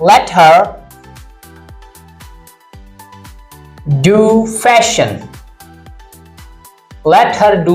let her do fashion. let her do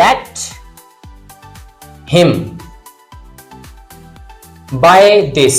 let him buy this.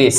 this.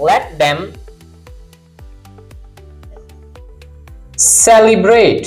let them celebrate.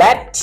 let،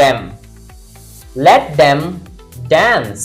them. let them dance.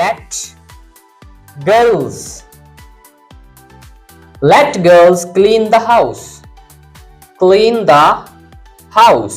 let girls. let girls clean the house. clean the house.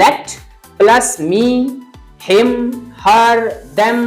let plus me, him, her, them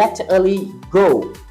let Ali go.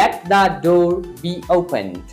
let the door be opened.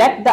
let the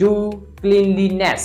do cleanliness.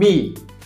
me.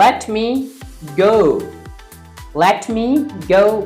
let me go. let me go،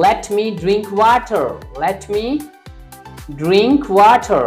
let me drink water. let me drink water.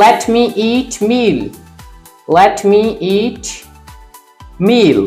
let me eat meal. let me eat meal.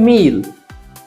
meal.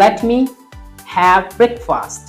let me have breakfast.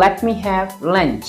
let me have lunch.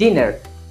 dinner.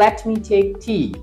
let me take tea.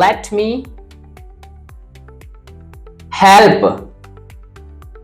let me help.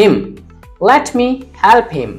him. let me help him.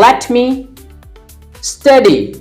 let me study.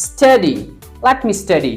study. let me study.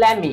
let me.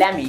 let me.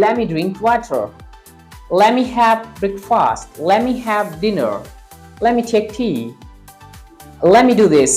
let me drink water. let me have breakfast. let me have dinner. let me take tea. let me do this.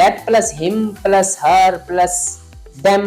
let plus him plus her plus them.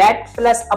let plus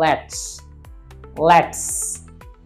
let's.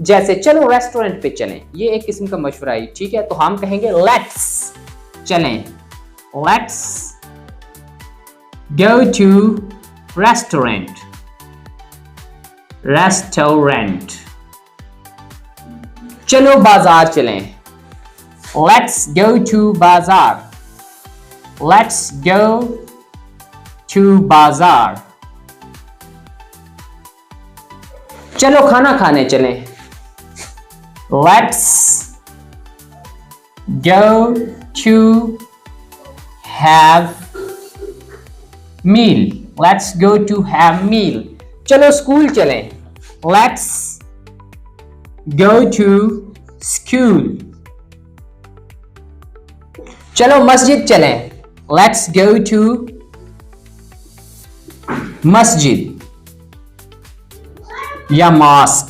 जैसे चलो restaurant पे चलें, ये एक किस्म का मशवरा है, ठीक है। तो हम कहेंगे लेट्स, चलें, let's go to restaurant, restaurant. चलो बाजार चलें, let's go to bazaar, let's go to bazaar. चलो खाना खाने चलें, let's go to have meal, let's go to have meal। चलो स्कूल चलें, let's go to school। चलो मस्जिद चलें, let's go to मस्जिद या मॉस्क,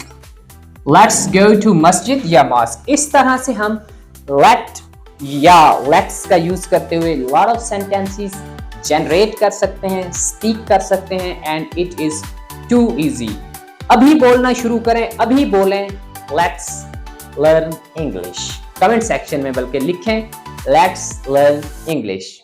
लेट्स गो टू मस्जिद या मॉस्क। इस तरह से हम लेट या लेट्स का यूज करते हुए लॉट ऑफ सेंटेंसेस जनरेट कर सकते हैं, स्पीक कर सकते हैं, and it is too easy. अभी बोलना शुरू करें, अभी बोलें let's learn English. Comment section में बल्कि लिखें लेट्स लर्न इंग्लिश।